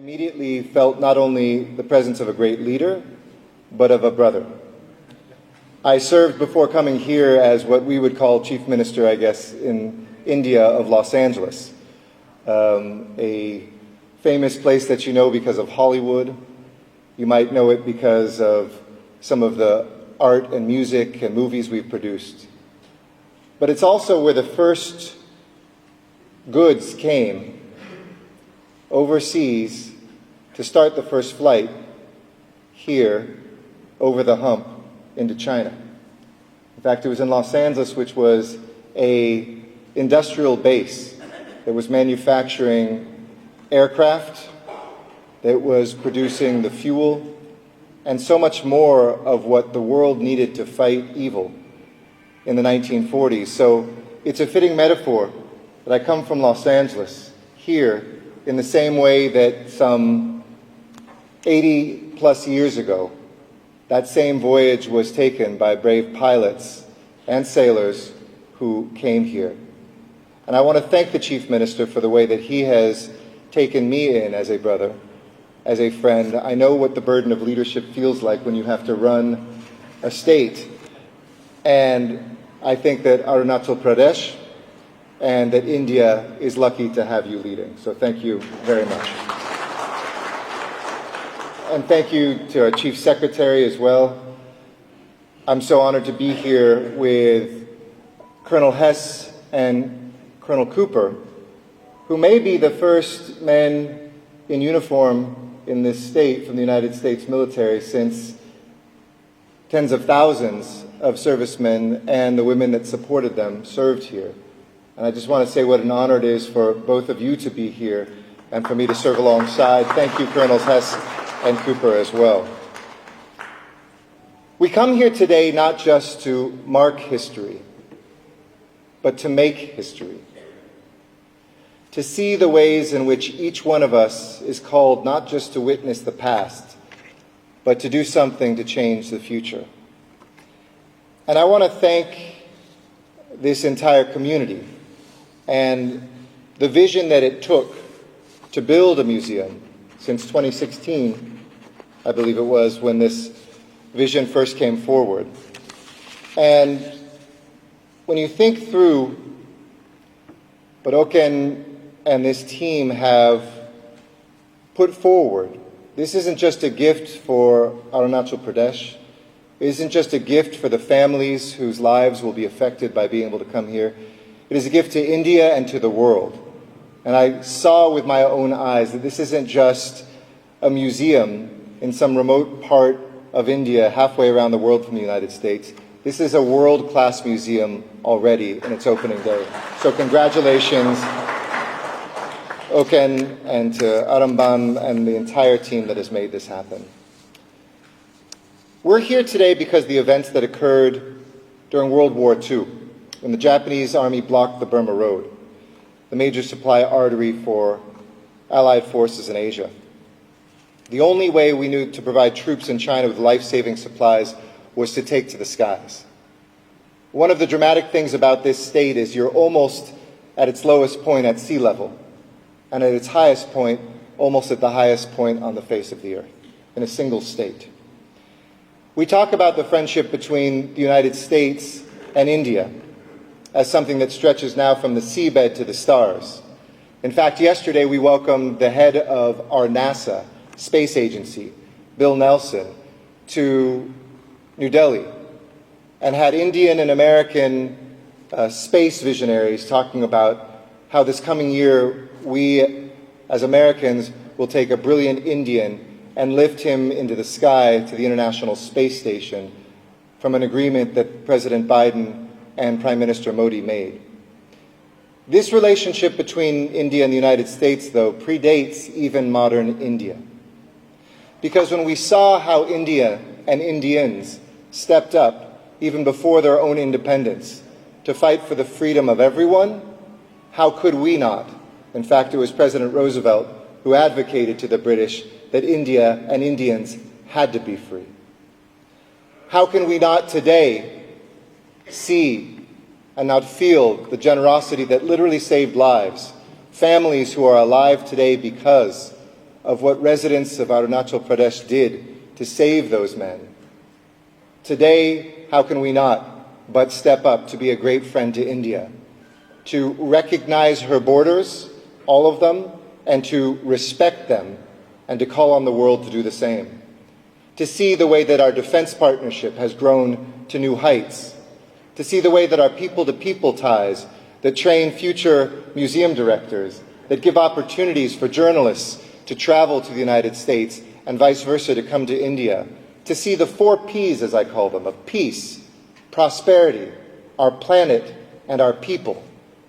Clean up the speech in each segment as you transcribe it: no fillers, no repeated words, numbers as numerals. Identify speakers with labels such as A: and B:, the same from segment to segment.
A: immediately felt not only the presence of a great leader, but of a brother. I served before coming here as what we would call Chief Minister, I guess, in India of Los Angeles, a famous place that you know because of Hollywood. You might know it because of some of the art and music and movies we've produced. But it's also where the first goods came overseas to start the first flight here over the hump into China. In fact, it was in Los Angeles, which was an industrial base that was manufacturing aircraft, that was producing the fuel, and so much more of what the world needed to fight evil in the 1940s. So it's a fitting metaphor that I come from Los Angeles here in the same way that some 80 plus years ago, that same voyage was taken by brave pilots and sailors who came here. And I want to thank the Chief Minister for the way that he has taken me in as a brother, as a friend. I know what the burden of leadership feels like when you have to run a state. And I think that Arunachal Pradesh and that India is lucky to have you leading. So thank you very much. And thank you to our Chief Secretary as well. I'm so honored to be here with Colonel Hess and Colonel Cooper, who may be the first men in uniform in this state from the United States military since tens of thousands of servicemen and the women that supported them served here. And I just want to say what an honor it is for both of you to be here and for me to serve alongside. Thank you, Colonels Hess and Cooper as well. We come here today not just to mark history, but to make history. To see the ways in which each one of us is called not just to witness the past, but to do something to change the future. And I want to thank this entire community and the vision that it took to build a museum since 2016, I believe it was, when this vision first came forward. And when you think through what Oken and this team have put forward, this isn't just a gift for Arunachal Pradesh. It isn't just a gift for the families whose lives will be affected by being able to come here. It is a gift to India and to the world. And I saw with my own eyes that this isn't just a museum in some remote part of India, halfway around the world from the United States. This is a world-class museum already in its opening day. So congratulations, Oken, and to Aramban and the entire team that has made this happen. We're here today because the events that occurred during World War II, when the Japanese army blocked the Burma Road, the major supply artery for Allied forces in Asia. The only way we knew to provide troops in China with life-saving supplies was to take to the skies. One of the dramatic things about this state is you're almost at its lowest point at sea level, and at its highest point, almost at the highest point on the face of the earth, in a single state. We talk about the friendship between the United States and India as something that stretches now from the seabed to the stars. In fact, yesterday we welcomed the head of our NASA space agency, Bill Nelson, to New Delhi, and had Indian and American space visionaries talking about how this coming year we, as Americans, will take a brilliant Indian and lift him into the sky to the International Space Station from an agreement that President Biden and Prime Minister Modi made. This relationship between India and the United States, though, predates even modern India. Because when we saw how India and Indians stepped up, even before their own independence, to fight for the freedom of everyone, how could we not? In fact, it was President Roosevelt who advocated to the British that India and Indians had to be free. How can we not today see and not feel the generosity that literally saved lives, families who are alive today because of what residents of Arunachal Pradesh did to save those men. Today, how can we not but step up to be a great friend to India, to recognize her borders, all of them, and to respect them, and to call on the world to do the same. To see the way that our defense partnership has grown to new heights, to see the way that our people-to-people ties that train future museum directors, that give opportunities for journalists to travel to the United States and vice versa to come to India, to see the 4 Ps, as I call them, of peace, prosperity, our planet, and our people,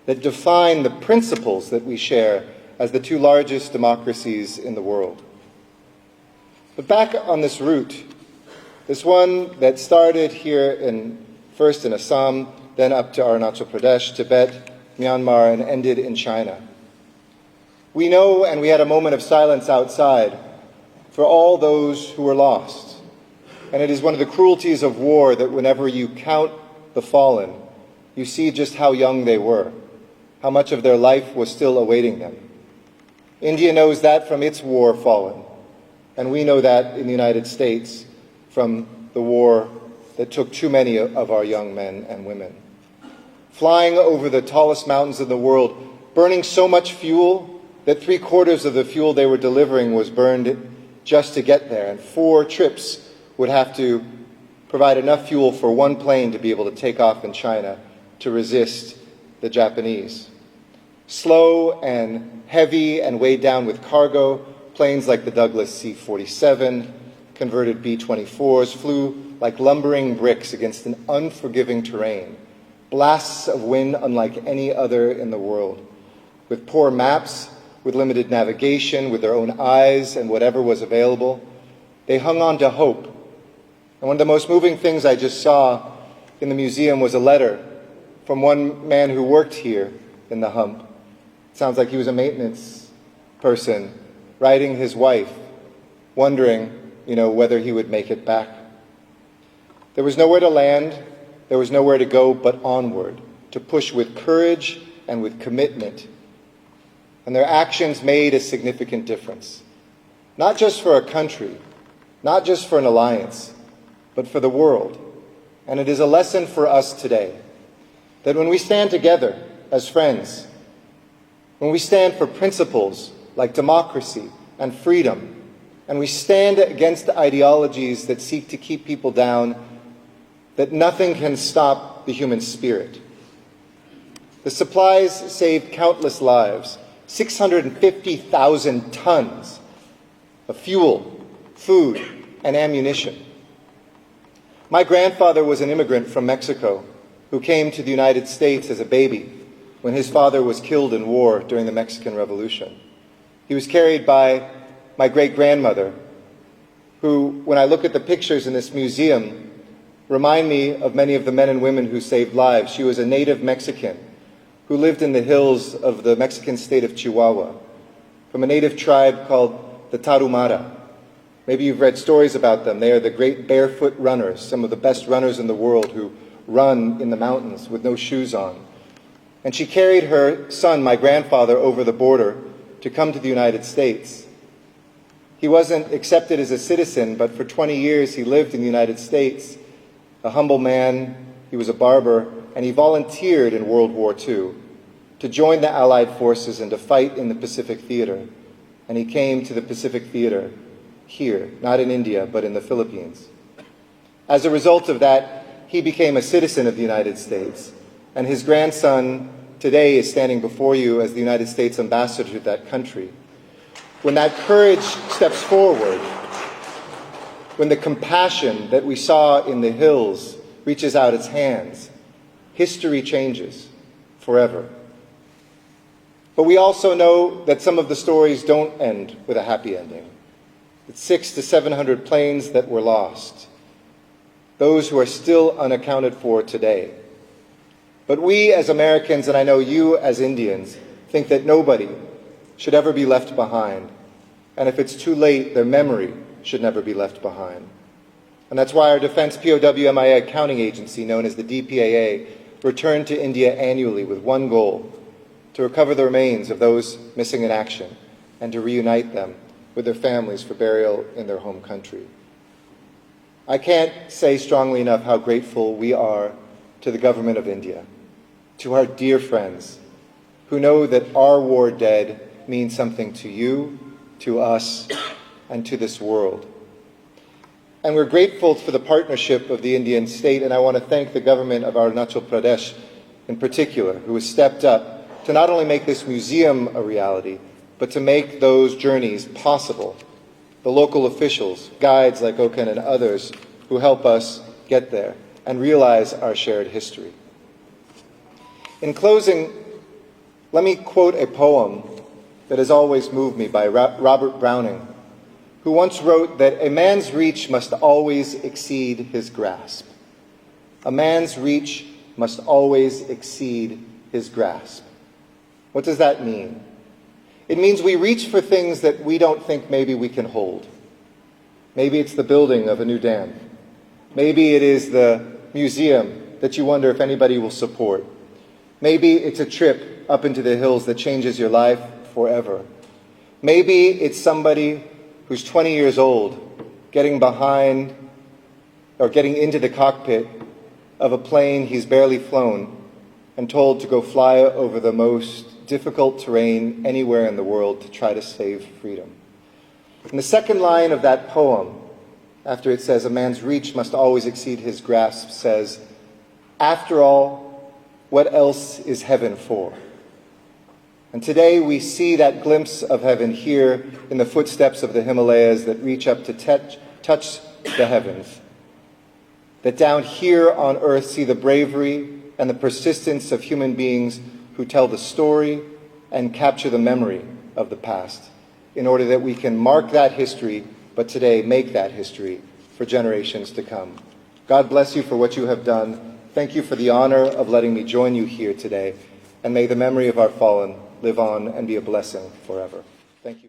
A: that define the principles that we share as the 2 largest democracies in the world. But back on this route, this one that started here first in Assam, then up to Arunachal Pradesh, Tibet, Myanmar, and ended in China. We know, and we had a moment of silence outside, for all those who were lost. And it is one of the cruelties of war that whenever you count the fallen, you see just how young they were, how much of their life was still awaiting them. India knows that from its war fallen, and we know that in the United States from the war that took too many of our young men and women. Flying over the tallest mountains in the world, burning so much fuel that 3/4 of the fuel they were delivering was burned just to get there, and 4 trips would have to provide enough fuel for 1 plane to be able to take off in China to resist the Japanese. Slow and heavy and weighed down with cargo, planes like the Douglas C-47, converted B-24s, flew like lumbering bricks against an unforgiving terrain, blasts of wind unlike any other in the world, with poor maps, with limited navigation, with their own eyes and whatever was available. They hung on to hope. And one of the most moving things I just saw in the museum was a letter from one man who worked here in the hump. It sounds like he was a maintenance person, writing his wife, wondering, whether he would make it back. There was nowhere to land, there was nowhere to go but onward, to push with courage and with commitment. And their actions made a significant difference, not just for a country, not just for an alliance, but for the world. And it is a lesson for us today, that when we stand together as friends, when we stand for principles like democracy and freedom, and we stand against ideologies that seek to keep people down, that nothing can stop the human spirit. The supplies saved countless lives, 650,000 tons of fuel, food, and ammunition. My grandfather was an immigrant from Mexico who came to the United States as a baby when his father was killed in war during the Mexican Revolution. He was carried by my great-grandmother, who, when I look at the pictures in this museum, remind me of many of the men and women who saved lives. She was a native Mexican who lived in the hills of the Mexican state of Chihuahua, from a native tribe called the Tarahumara. Maybe you've read stories about them. They are the great barefoot runners, some of the best runners in the world who run in the mountains with no shoes on. And she carried her son, my grandfather, over the border to come to the United States. He wasn't accepted as a citizen, but for 20 years he lived in the United States. A humble man, he was a barber, and he volunteered in World War II to join the Allied forces and to fight in the Pacific Theater. And he came to the Pacific Theater here, not in India, but in the Philippines. As a result of that, he became a citizen of the United States, and his grandson today is standing before you as the United States ambassador to that country. When that courage steps forward, when the compassion that we saw in the hills reaches out its hands, history changes forever. But we also know that some of the stories don't end with a happy ending. It's 600 to 700 planes that were lost, those who are still unaccounted for today. But we as Americans, and I know you as Indians, think that nobody should ever be left behind. And if it's too late, their memory should never be left behind. And that's why our Defense POW/MIA Accounting Agency, known as the DPAA, returned to India annually with one goal: to recover the remains of those missing in action and to reunite them with their families for burial in their home country. I can't say strongly enough how grateful we are to the government of India, to our dear friends who know that our war dead means something to you, to us, and to this world. And we're grateful for the partnership of the Indian state, and I want to thank the government of Arunachal Pradesh in particular, who has stepped up to not only make this museum a reality, but to make those journeys possible. The local officials, guides like Oken and others who help us get there and realize our shared history. In closing, let me quote a poem that has always moved me by Robert Browning, who once wrote that a man's reach must always exceed his grasp. A man's reach must always exceed his grasp. What does that mean? It means we reach for things that we don't think maybe we can hold. Maybe it's the building of a new dam. Maybe it is the museum that you wonder if anybody will support. Maybe it's a trip up into the hills that changes your life forever. Maybe it's somebody who's 20 years old getting behind or getting into the cockpit of a plane he's barely flown and told to go fly over the most difficult terrain anywhere in the world to try to save freedom. And the second line of that poem, after it says, a man's reach must always exceed his grasp, says, after all, what else is heaven for? And today we see that glimpse of heaven here in the footsteps of the Himalayas that reach up to touch the heavens. That down here on earth see the bravery and the persistence of human beings who tell the story and capture the memory of the past in order that we can mark that history, but today make that history for generations to come. God bless you for what you have done. Thank you for the honor of letting me join you here today, and may the memory of our fallen live on and be a blessing forever. Thank you.